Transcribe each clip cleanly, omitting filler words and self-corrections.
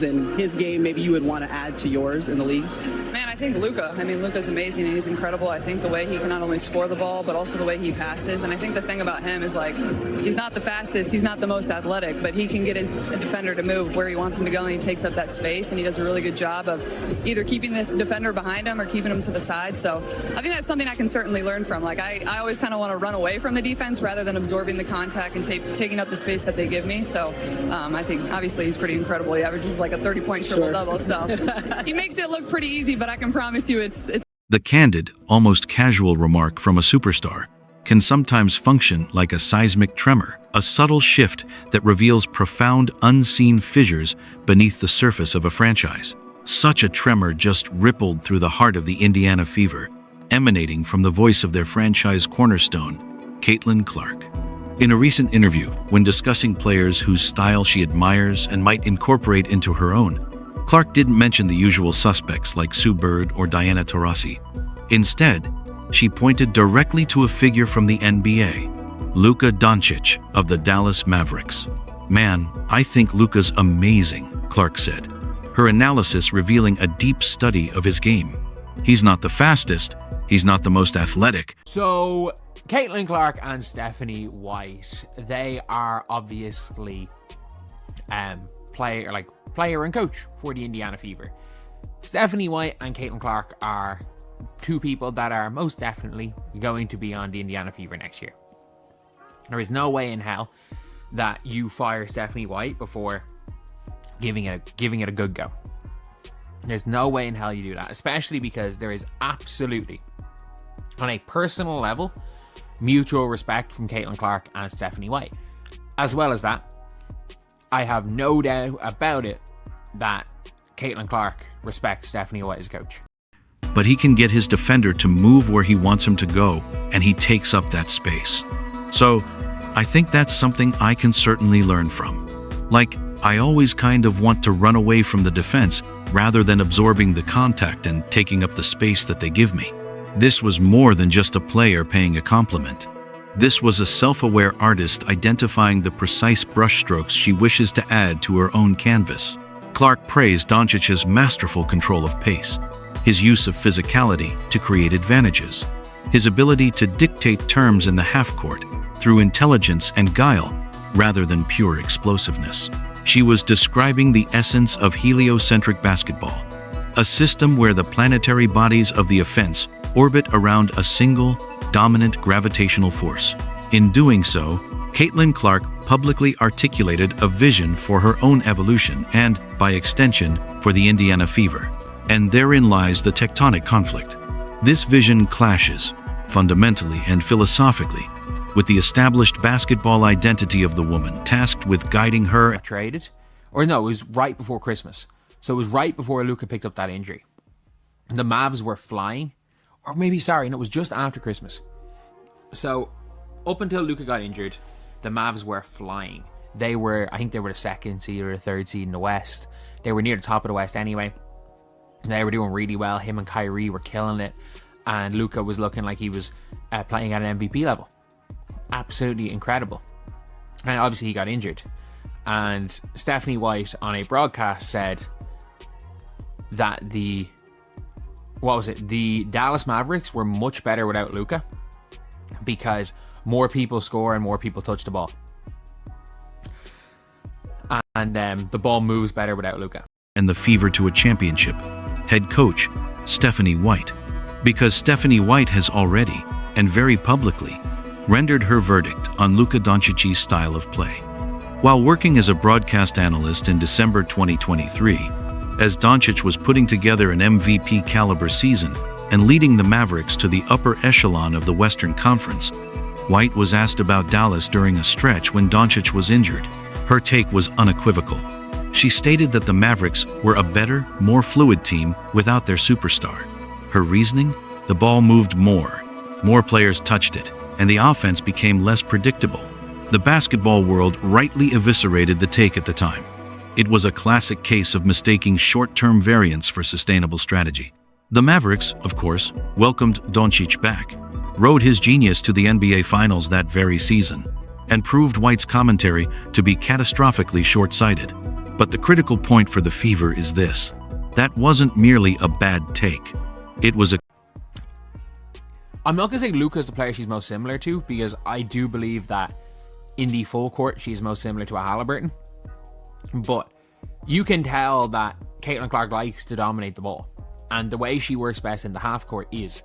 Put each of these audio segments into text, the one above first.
in his game maybe you would want to add to yours in the league? Man, I think Luka. I mean, Luka's amazing and he's incredible. I think the way he can not only score the ball, but also the way he passes. And I think the thing about him is, like, he's not the fastest, he's not the most athletic, but he can get his defender to move where he wants him to go, and he takes up that space, and he does a really good job of either keeping the defender behind him or keeping him to the side. So I think that's something I can certainly learn from. Like, I always kind of want to run away from the defense rather than absorbing the contact and taking up the space that they give me. So I think, obviously, he's pretty incredible. He averages like a 30-point triple-double. So he makes it look pretty easy, but I can promise you it's. The candid, almost casual remark from a superstar can sometimes function like a seismic tremor, a subtle shift that reveals profound, unseen fissures beneath the surface of a franchise. Such a tremor just rippled through the heart of the Indiana Fever, emanating from the voice of their franchise cornerstone, Caitlin Clark. In a recent interview, when discussing players whose style she admires and might incorporate into her own, Clark didn't mention the usual suspects like Sue Bird or Diana Taurasi. Instead, she pointed directly to a figure from the NBA, Luka Dončić of the Dallas Mavericks. "Man, I think Luka's amazing," Clark said, her analysis revealing a deep study of his game. "He's not the fastest, he's not the most athletic." So, Caitlin Clark and Stephanie White, they are obviously player and coach for the Indiana Fever. Stephanie White and Caitlin Clark are two people that are most definitely going to be on the Indiana Fever next year. There is no way in hell that you fire Stephanie White before giving it a good go. There's no way in hell you do that, especially because there is absolutely, on a personal level, mutual respect from Caitlin Clark and Stephanie White. As well as that, I have no doubt about it that Caitlin Clark respects Stephanie White as coach. But he can get his defender to move where he wants him to go, and he takes up that space. So, I think that's something I can certainly learn from. Like, I always kind of want to run away from the defense rather than absorbing the contact and taking up the space that they give me. This was more than just a player paying a compliment. This was a self-aware artist identifying the precise brushstrokes she wishes to add to her own canvas. Clark praised Doncic's masterful control of pace, his use of physicality to create advantages, his ability to dictate terms in the half-court through intelligence and guile rather than pure explosiveness. She was describing the essence of heliocentric basketball, a system where the planetary bodies of the offense orbit around a single, dominant gravitational force. In doing so, Caitlin Clark publicly articulated a vision for her own evolution and, by extension, for the Indiana Fever. And therein lies the tectonic conflict. This vision clashes, fundamentally and philosophically, with the established basketball identity of the woman tasked with guiding her. Traded? Or no, it was right before Christmas. So it was right before Luka picked up that injury. The Mavs were flying. Or maybe, sorry, no, it was just after Christmas. So, up until Luka got injured, the Mavs were flying. I think they were the second seed or the third seed in the West. They were near the top of the West anyway. They were doing really well. Him and Kyrie were killing it. And Luka was looking like he was playing at an MVP level. Absolutely incredible. And obviously he got injured. And Stephanie White on a broadcast said that the Dallas Mavericks were much better without Luka because more people score and more people touch the ball. And the ball moves better without Luka. And the Fever to a championship. Head coach, Stephanie White. Because Stephanie White has already, and very publicly, rendered her verdict on Luka Dončić's style of play. While working as a broadcast analyst in December 2023, as Doncic was putting together an MVP-caliber season and leading the Mavericks to the upper echelon of the Western Conference, White was asked about Dallas during a stretch when Doncic was injured. Her take was unequivocal. She stated that the Mavericks were a better, more fluid team without their superstar. Her reasoning? The ball moved more players touched it, and the offense became less predictable. The basketball world rightly eviscerated the take at the time. It was a classic case of mistaking short-term variance for sustainable strategy. The Mavericks, of course, welcomed Doncic back, rode his genius to the NBA Finals that very season, and proved White's commentary to be catastrophically short-sighted. But the critical point for the Fever is this. That wasn't merely a bad take. It was a... I'm not going to say Luka's the player she's most similar to, because I do believe that in the full court, she's most similar to a Halliburton. But you can tell that Caitlin Clark likes to dominate the ball. And the way she works best in the half court is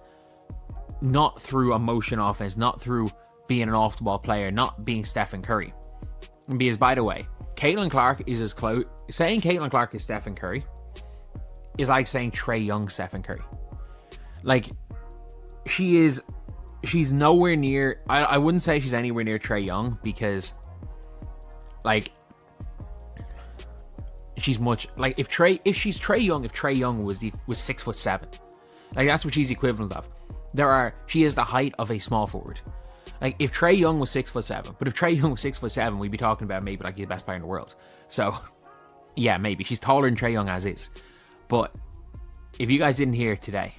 not through a motion offense, not through being an off-the-ball player, not being Stephen Curry. Because, by the way, Caitlin Clark is as close... Saying Caitlin Clark is Stephen Curry is like saying Trae Young Stephen Curry. Like, she's nowhere near... I wouldn't say she's anywhere near Trae Young, because, like, she's much... Like, if she's Trae Young, if Trae Young was 6'7", like, that's what she's equivalent of. She is the height of a small forward. Like, if Trae Young was 6'7", but if Trae Young was 6'7", we'd be talking about maybe like the best player in the world. So, yeah, maybe she's taller than Trae Young as is. But if you guys didn't hear today,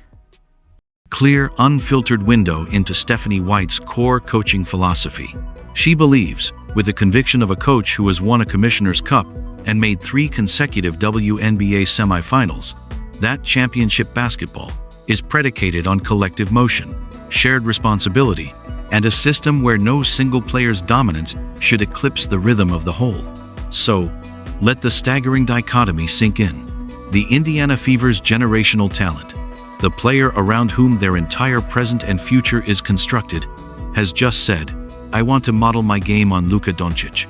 clear, unfiltered window into Stephanie White's core coaching philosophy. She believes, with the conviction of a coach who has won a Commissioner's Cup and made 3 consecutive WNBA semifinals, that championship basketball is predicated on collective motion, shared responsibility, and a system where no single player's dominance should eclipse the rhythm of the whole. So, let the staggering dichotomy sink in. The Indiana Fever's generational talent, the player around whom their entire present and future is constructed, has just said, "I want to model my game on Luka Dončić."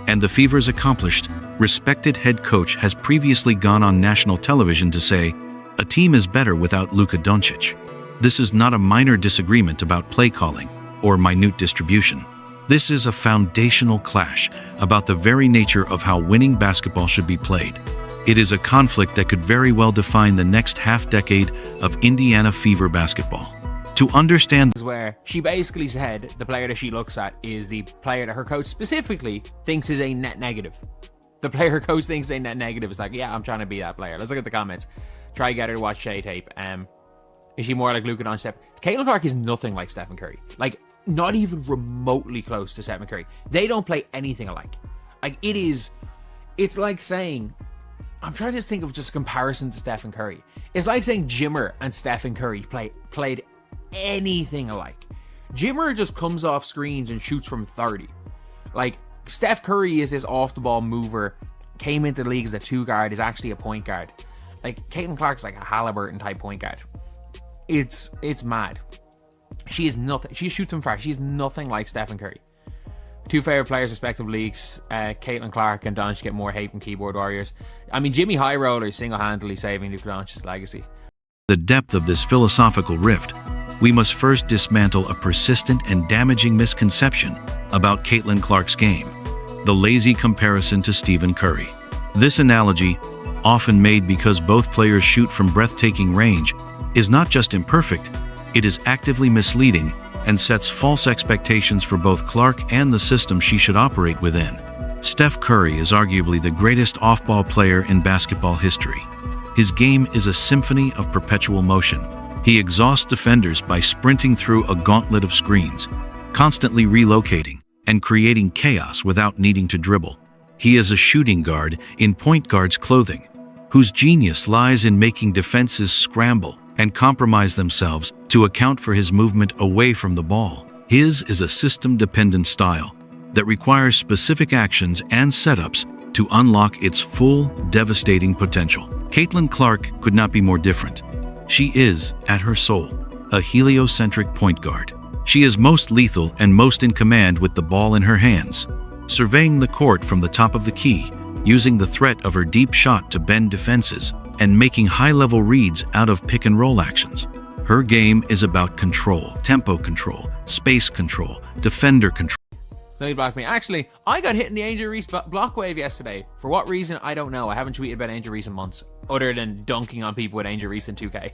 And the Fever's accomplished, respected head coach has previously gone on national television to say, "A team is better without Luka Dončić." This is not a minor disagreement about play calling or minute distribution. This is a foundational clash about the very nature of how winning basketball should be played. It is a conflict that could very well define the next half-decade of Indiana Fever basketball. To understand where she basically said the player that she looks at is the player that her coach specifically thinks is a net negative. The player her coach thinks is a net negative is like, yeah, I'm trying to be that player. Let's look at the comments. Try to get her to watch Shea tape. Is she more like Luka Dončić? Caitlin Clark is nothing like Stephen Curry. Like, not even remotely close to Stephen Curry. They don't play anything alike. Like, it's like saying, I'm trying to think of just a comparison to Stephen Curry. It's like saying Jimmer and Stephen Curry played anything alike. Jimmer just comes off screens and shoots from 30. Like, Steph Curry is this off-the-ball mover, came into the league as a 2 guard, is actually a point guard. Like, Caitlin Clark's like a Halliburton type point guard. It's mad. She is nothing. She shoots from far. She's nothing like Stephen Curry. 2 favorite players, respective leagues. Caitlin Clark and Dončić get more hate from keyboard warriors. I mean, Jimmy High Roller is single-handedly saving Luka Dončić's legacy. the depth of this philosophical rift, we must first dismantle a persistent and damaging misconception about Caitlin Clark's game: the lazy comparison to Stephen Curry. This analogy, often made because both players shoot from breathtaking range, is not just imperfect, it is actively misleading and sets false expectations for both Clark and the system she should operate within. Steph Curry is arguably the greatest off-ball player in basketball history. His game is a symphony of perpetual motion. He exhausts defenders by sprinting through a gauntlet of screens, constantly relocating and creating chaos without needing to dribble. He is a shooting guard in point guard's clothing, whose genius lies in making defenses scramble and compromise themselves to account for his movement away from the ball. His is a system-dependent style that requires specific actions and setups to unlock its full, devastating potential. Caitlin Clark could not be more different. She is, at her soul, a heliocentric point guard. She is most lethal and most in command with the ball in her hands, surveying the court from the top of the key, using the threat of her deep shot to bend defenses, and making high-level reads out of pick-and-roll actions. Her game is about control, tempo control, space control, defender control. So he blocked me. Actually, I got hit in the Angel Reese block wave yesterday. For what reason, I don't know. I haven't tweeted about Angel Reese in months, other than dunking on people with Angel Reese in 2K.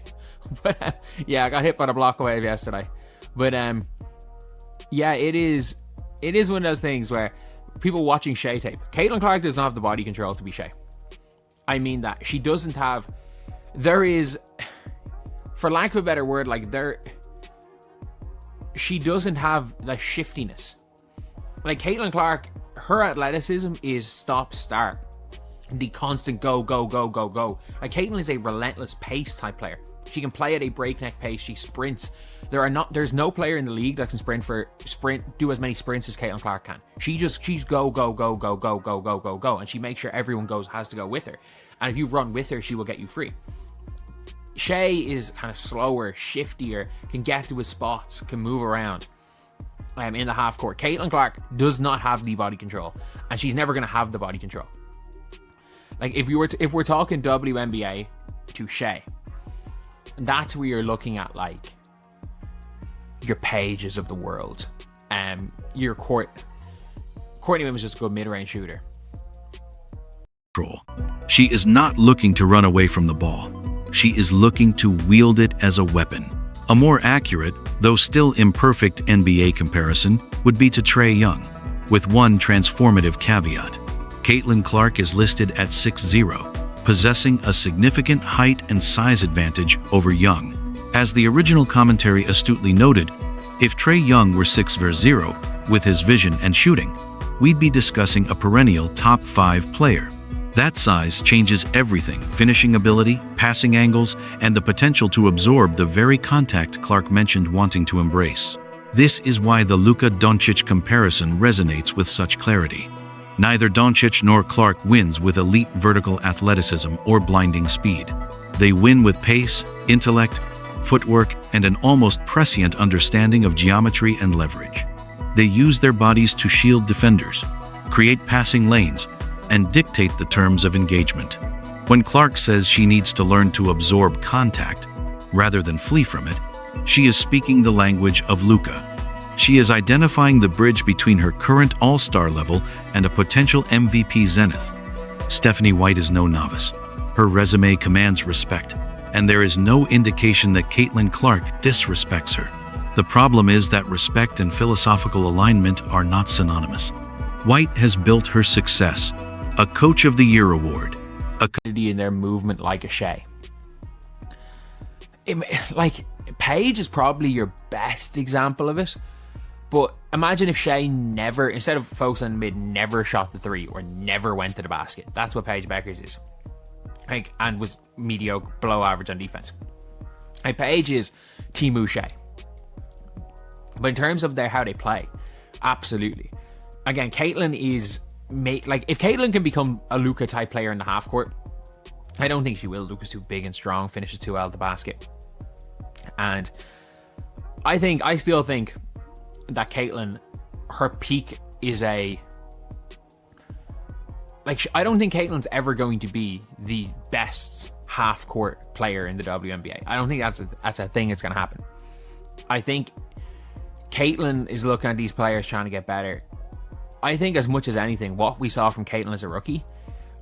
But yeah, I got hit by the block wave yesterday. But yeah, it is one of those things where people watching Shea tape. Caitlin Clark does not have the body control to be Shea. I mean that. She doesn't have... There is... For lack of a better word, like there... She doesn't have the shiftiness. Like Caitlin Clark, her athleticism is stop-start. the constant go, go, go, go, go. Like, Caitlin is a relentless pace type player. She can play at a breakneck pace. She sprints. There's no player in the league that can do as many sprints as Caitlin Clark can. She's go, go, go, go, go, go, go, go, go, and she makes sure everyone has to go with her. And if you run with her, she will get you free. Shea is kind of slower, shiftier, can get to his spots, can move around in the half court. Caitlin Clark does not have the body control, and she's never going to have the body control. Like, if we're talking WNBA to Shea, that's where you're looking at, like, your Pages of the world. Your Courtney Williams is just a good mid-range shooter. She is not looking to run away from the ball. She is looking to wield it as a weapon. A more accurate, though still imperfect NBA comparison would be to Trae Young, with one transformative caveat. Caitlin Clark is listed at 6'0", possessing a significant height and size advantage over Young. As the original commentary astutely noted, if Trae Young were 6'0", with his vision and shooting, we'd be discussing a perennial top 5 player. That size changes everything: finishing ability, passing angles, and the potential to absorb the very contact Clark mentioned wanting to embrace. This is why the Luka Dončić comparison resonates with such clarity. Neither Doncic nor Clark wins with elite vertical athleticism or blinding speed. They win with pace, intellect, footwork, and an almost prescient understanding of geometry and leverage. They use their bodies to shield defenders, create passing lanes, and dictate the terms of engagement. When Clark says she needs to learn to absorb contact rather than flee from it, she is speaking the language of Luka. She is identifying the bridge between her current all-star level and a potential MVP zenith. Stephanie White is no novice. Her resume commands respect, and there is no indication that Caitlin Clark disrespects her. The problem is that respect and philosophical alignment are not synonymous. White has built her success, a Coach of the Year award, in their movement like a Shea. Like, Paige is probably your best example of it. But imagine if Shea never, instead of focusing on mid, never shot the three or never went to the basket. That's what Paige Beckers is. Like, and was mediocre, below average on defense. Like, Paige is Timu Shea. But in terms of how they play, absolutely. Again, Caitlin is, like, if Caitlin can become a Luka type player in the half court, I don't think she will. Luka's too big and strong, finishes too well at the basket. And I still think that Caitlin, her peak is I don't think Caitlin's ever going to be the best half-court player in the WNBA. I don't think that's a thing that's going to happen. I think Caitlin is looking at these players trying to get better. I think as much as anything, what we saw from Caitlin as a rookie,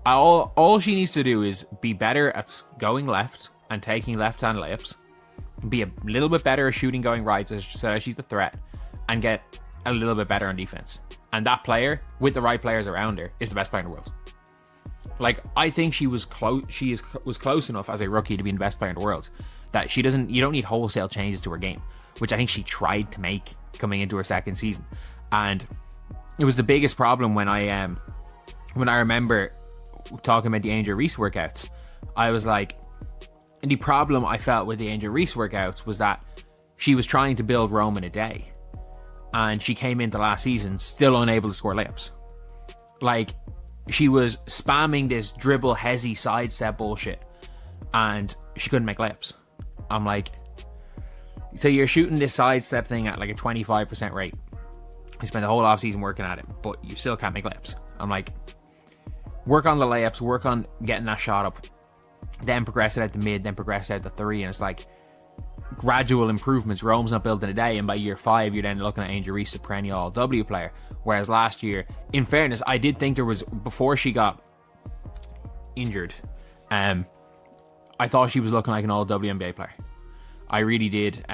all she needs to do is be better at going left and taking left-hand layups, be a little bit better at shooting going right so that she's the threat, and get a little bit better on defense. And that player, with the right players around her, is the best player in the world. Like, I think she was close. Was close enough as a rookie to be the best player in the world that you don't need wholesale changes to her game, which I think she tried to make coming into her second season. And it was the biggest problem when I remember talking about the Angel Reese workouts. I was like, and the problem I felt with the Angel Reese workouts was that she was trying to build Rome in a day. And she came into last season still unable to score layups. Like, she was spamming this dribble, hezzy, sidestep bullshit, and she couldn't make layups. I'm like, so you're shooting this sidestep thing at like a 25% rate. You spent the whole offseason working at it, but you still can't make layups. I'm like, work on the layups, work on getting that shot up, then progress it out to mid, then progress it out to three, and it's like gradual improvements. Rome's not built in a day, and by year 5 you're then looking at Angel Reese, a perennial all-W player. Whereas last year, in fairness, I did think there was, before she got injured, I thought she was looking like an all-WNBA player. I really did.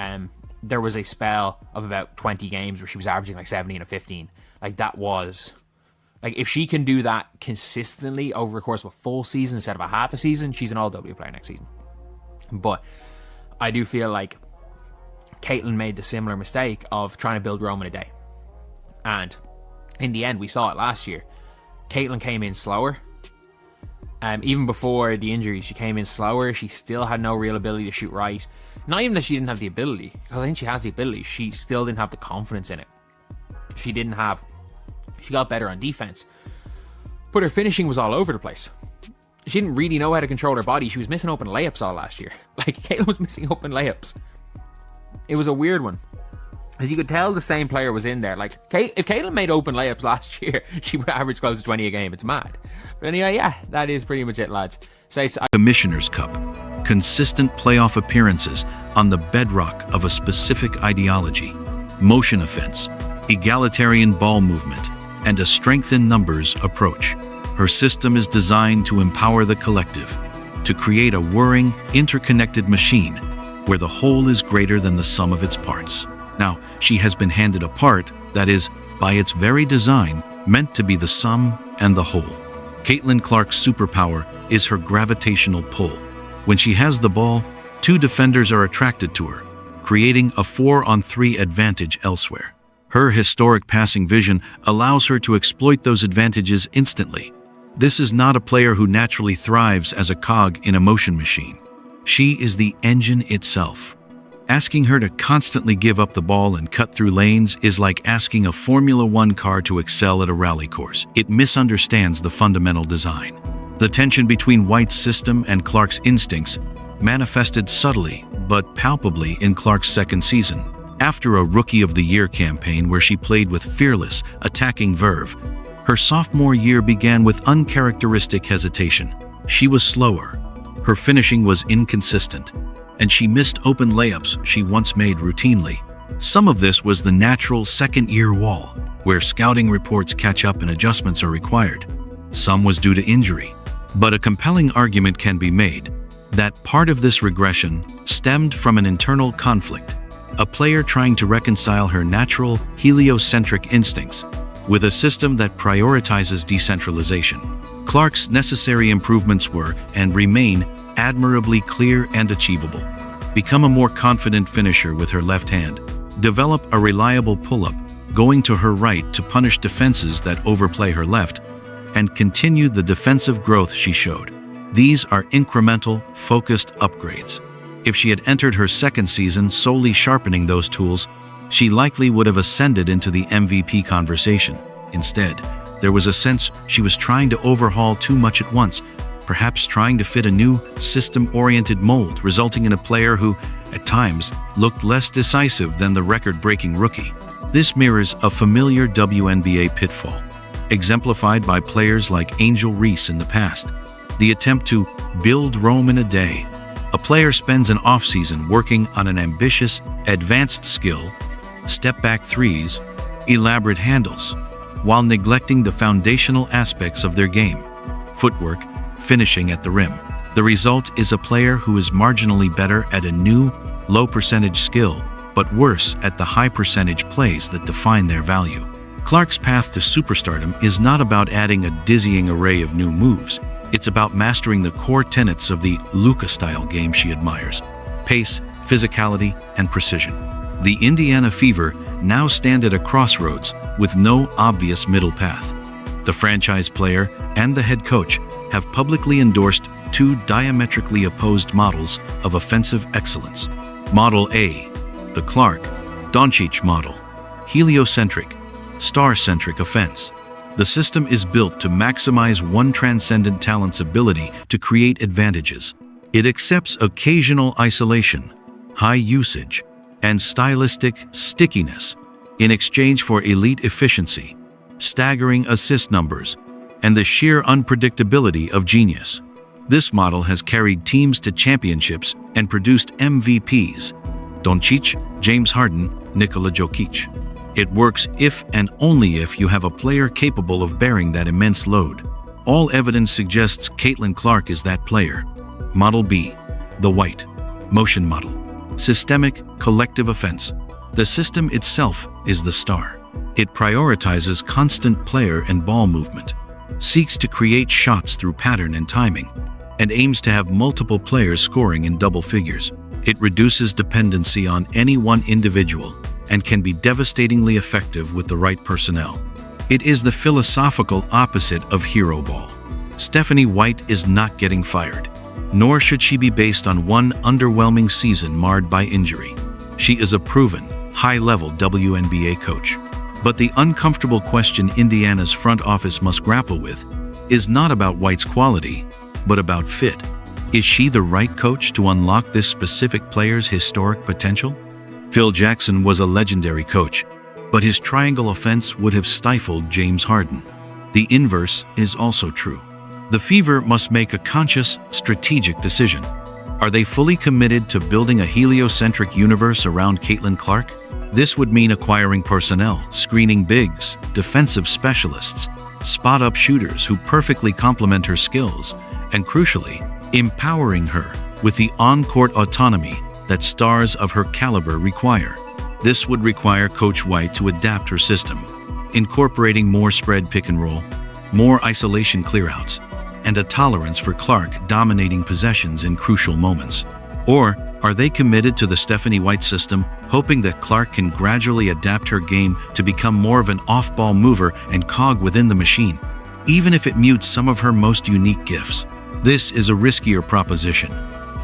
There was a spell of about 20 games where she was averaging like 17 and 15. Like, that was, like, if she can do that consistently over the course of a full season instead of a half a season, she's an all-W player next season. But I do feel like Caitlin made the similar mistake of trying to build Rome in a day. And in the end, we saw it last year. Caitlin came in slower, Even before the injury, she came in slower. She still had no real ability to shoot right. Not even that she didn't have the ability, because I think she has the ability. She still didn't have the confidence in it. She got better on defense, but her finishing was all over the place. She didn't really know how to control her body. She was missing open layups all last year. Like, Caitlin was missing open layups. It was a weird one. As you could tell, the same player was in there. Like, if Caitlin made open layups last year, she would average close to 20 a game. It's mad. But anyway, yeah, that is pretty much it, lads. Commissioner's Cup. Consistent playoff appearances on the bedrock of a specific ideology. Motion offense, egalitarian ball movement, and a strength in numbers approach. Her system is designed to empower the collective, to create a whirring, interconnected machine where the whole is greater than the sum of its parts. Now, she has been handed a part that is, by its very design, meant to be the sum and the whole. Caitlin Clark's superpower is her gravitational pull. When she has the ball, two defenders are attracted to her, creating a 4-on-3 advantage elsewhere. Her historic passing vision allows her to exploit those advantages instantly. This is not a player who naturally thrives as a cog in a motion machine. She is the engine itself. Asking her to constantly give up the ball and cut through lanes is like asking a Formula One car to excel at a rally course. It misunderstands the fundamental design. The tension between White's system and Clark's instincts manifested subtly but palpably in Clark's second season. After a Rookie of the Year campaign where she played with fearless, attacking verve, her sophomore year began with uncharacteristic hesitation. She was slower, her finishing was inconsistent, and she missed open layups she once made routinely. Some of this was the natural second-year wall, where scouting reports catch up and adjustments are required. Some was due to injury, but a compelling argument can be made that part of this regression stemmed from an internal conflict, a player trying to reconcile her natural heliocentric instincts with a system that prioritizes decentralization. Clark's necessary improvements were, and remain, admirably clear and achievable. Become a more confident finisher with her left hand. Develop a reliable pull-up, going to her right to punish defenses that overplay her left, and continue the defensive growth she showed. These are incremental, focused upgrades. If she had entered her second season solely sharpening those tools, she likely would have ascended into the MVP conversation. Instead, there was a sense she was trying to overhaul too much at once, perhaps trying to fit a new, system-oriented mold, resulting in a player who, at times, looked less decisive than the record-breaking rookie. This mirrors a familiar WNBA pitfall, exemplified by players like Angel Reese in the past. The attempt to build Rome in a day. A player spends an off-season working on an ambitious, advanced skill, step-back threes, elaborate handles, while neglecting the foundational aspects of their game, footwork, finishing at the rim. The result is a player who is marginally better at a new, low-percentage skill, but worse at the high-percentage plays that define their value. Clark's path to superstardom is not about adding a dizzying array of new moves. It's about mastering the core tenets of the Luka-style game she admires: pace, physicality, and precision. The Indiana Fever now stand at a crossroads with no obvious middle path. The franchise player and the head coach have publicly endorsed two diametrically opposed models of offensive excellence. Model A, the Dončić model, heliocentric, star-centric offense. The system is built to maximize one transcendent talent's ability to create advantages. It accepts occasional isolation, high usage, and stylistic stickiness in exchange for elite efficiency, staggering assist numbers, and the sheer unpredictability of genius. This model has carried teams to championships and produced MVPs: Doncic, James Harden, Nikola Jokic. It works if and only if you have a player capable of bearing that immense load. All evidence suggests Caitlin Clark is that player. Model B, the White motion model. Systemic, collective offense. The system itself is the star. It prioritizes constant player and ball movement, seeks to create shots through pattern and timing, and aims to have multiple players scoring in double figures. It reduces dependency on any one individual and can be devastatingly effective with the right personnel. It is the philosophical opposite of hero ball. Stephanie White is not getting fired, nor should she be based on one underwhelming season marred by injury. She is a proven, high-level WNBA coach. But the uncomfortable question Indiana's front office must grapple with is not about White's quality, but about fit. Is she the right coach to unlock this specific player's historic potential? Phil Jackson was a legendary coach, but his triangle offense would have stifled James Harden. The inverse is also true. The Fever must make a conscious, strategic decision. Are they fully committed to building a heliocentric universe around Caitlin Clark? This would mean acquiring personnel, screening bigs, defensive specialists, spot-up shooters who perfectly complement her skills, and crucially, empowering her with the on-court autonomy that stars of her caliber require. This would require Coach White to adapt her system, incorporating more spread pick and roll, more isolation clearouts, and a tolerance for Clark dominating possessions in crucial moments. Or are they committed to the Stephanie White system, hoping that Clark can gradually adapt her game to become more of an off-ball mover and cog within the machine, even if it mutes some of her most unique gifts? This is a riskier proposition,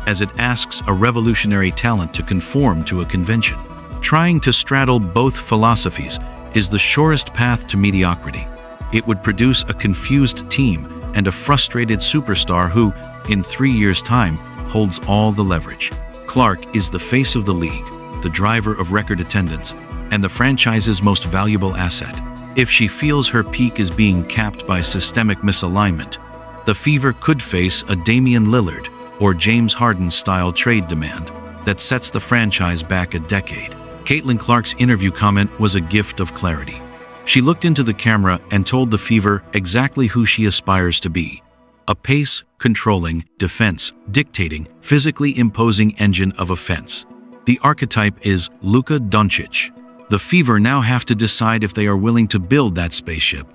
as it asks a revolutionary talent to conform to a convention. Trying to straddle both philosophies is the surest path to mediocrity. It would produce a confused team and a frustrated superstar who, in 3 years' time, holds all the leverage. Clark is the face of the league, the driver of record attendance, and the franchise's most valuable asset. If she feels her peak is being capped by systemic misalignment, the Fever could face a Damian Lillard or James Harden-style trade demand that sets the franchise back a decade. Caitlin Clark's interview comment was a gift of clarity. She looked into the camera and told the Fever exactly who she aspires to be: a pace-controlling, defense-dictating, physically imposing engine of offense. The archetype is Luka Dončić. The Fever now have to decide if they are willing to build that spaceship,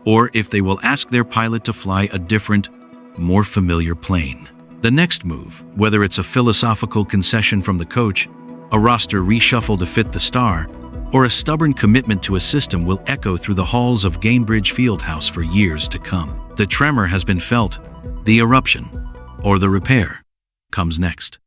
or if they will ask their pilot to fly a different, more familiar plane. The next move, whether it's a philosophical concession from the coach, a roster reshuffle to fit the star, or a stubborn commitment to a system, will echo through the halls of Gainbridge Fieldhouse for years to come. The tremor has been felt. The eruption, or the repair, comes next.